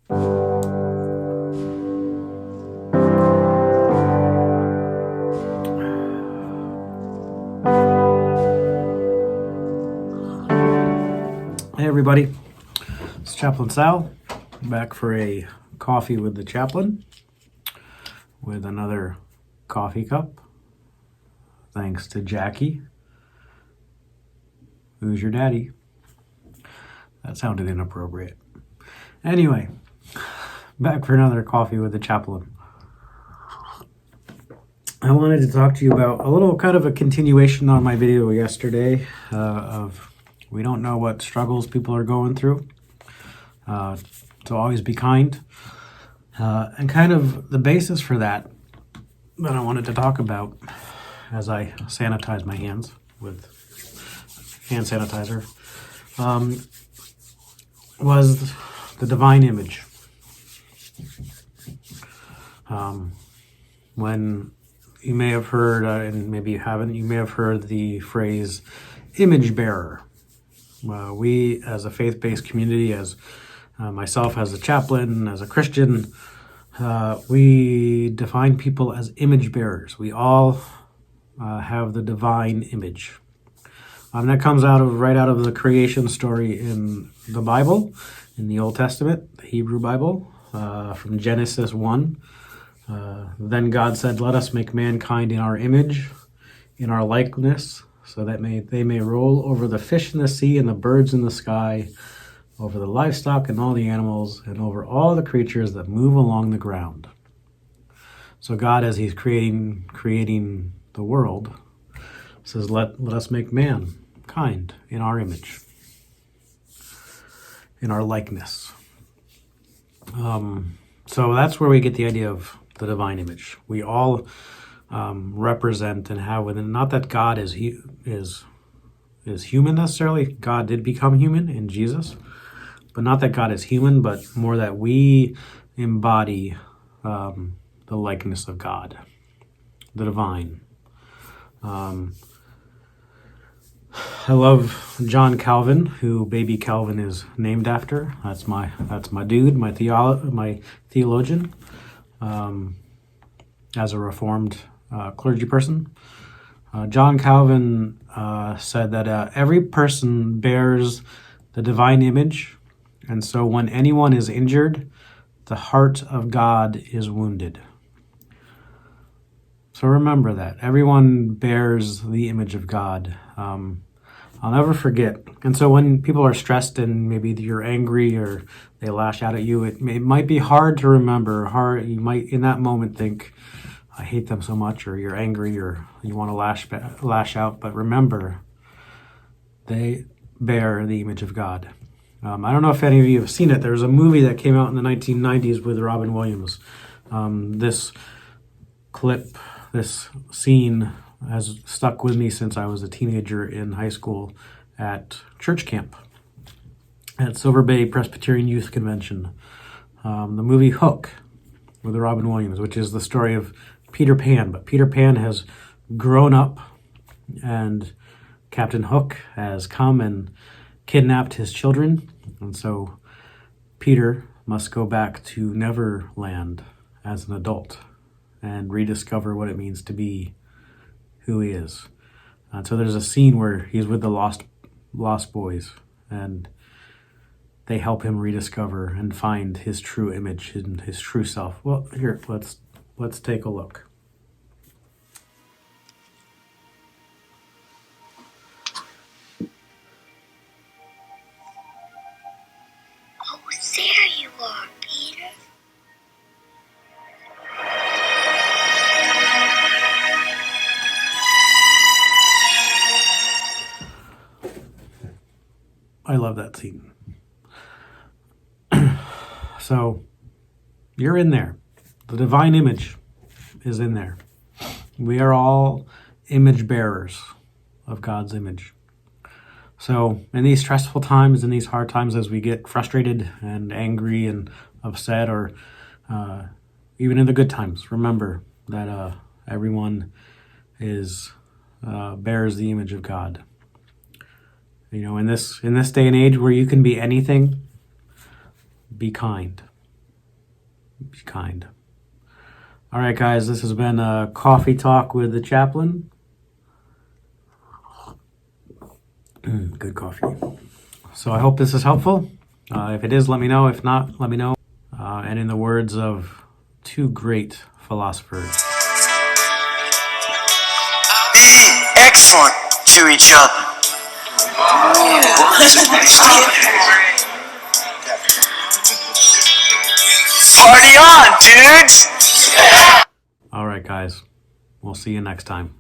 Hey everybody, it's Chaplain Sal, back for a coffee with the chaplain with another coffee cup. Thanks to Jackie. Who's your daddy? That sounded inappropriate. Anyway, back for another coffee with the chaplain. I wanted to talk to you about a little kind of a continuation on my video yesterday of we don't know what struggles people are going through. So always be kind. And kind of the basis for that I wanted to talk about as I sanitize my hands with hand sanitizer was the divine image. When you may have heard, and maybe you haven't, you may have heard the phrase image bearer. We as a faith-based community, as myself as a chaplain, as a Christian, we define people as image bearers. We all have the divine image. That comes right out of the creation story in the Bible, in the Old Testament, the Hebrew Bible, from Genesis 1. Then God said, "Let us make mankind in our image, in our likeness, so that they may rule over the fish in the sea and the birds in the sky, over the livestock and all the animals, and over all the creatures that move along the ground." So God, as he's creating the world, says, let us make mankind in our image, in our likeness. So that's where we get the idea of the divine image. We all represent and have within, not that God is human necessarily. God did become human in Jesus, but not that God is human, but more that we embody the likeness of God, the divine. I love John Calvin, who baby Calvin is named after. That's my dude, my theologian, as a Reformed clergy person. John Calvin said that every person bears the divine image, and so when anyone is injured, the heart of God is wounded. So remember that. Everyone bears the image of God. I'll never forget. And so when people are stressed and maybe you're angry or they lash out at you, it might be hard to remember. You might in that moment think, I hate them so much, or you're angry, or you want to lash out. But remember, they bear the image of God. I don't know if any of you have seen it. There's a movie that came out in the 1990s with Robin Williams. This clip, this scene has stuck with me since I was a teenager in high school at church camp at Silver Bay Presbyterian Youth Convention. The movie Hook with Robin Williams, which is the story of Peter Pan. But Peter Pan has grown up and Captain Hook has come and kidnapped his children. And so Peter must go back to Neverland as an adult and rediscover what it means to be who he is. And so there's a scene where he's with the lost boys, and they help him rediscover and find his true image and his true self. Well, here, let's take a look. Oh, there you are, Peter. I love that scene. So you're in there. The divine image is in there. We are all image bearers of God's image. So in these stressful times, in these hard times, as we get frustrated and angry and upset, or even in the good times, remember that everyone bears the image of God. You know, in this day and age where you can be anything, be kind. Be kind. All right, guys, this has been a coffee talk with the chaplain. Good coffee. So I hope this is helpful. If it is, let me know. If not, let me know. And in the words of two great philosophers, be excellent to each other. Party on, dudes! all right, guys, we'll see you next time.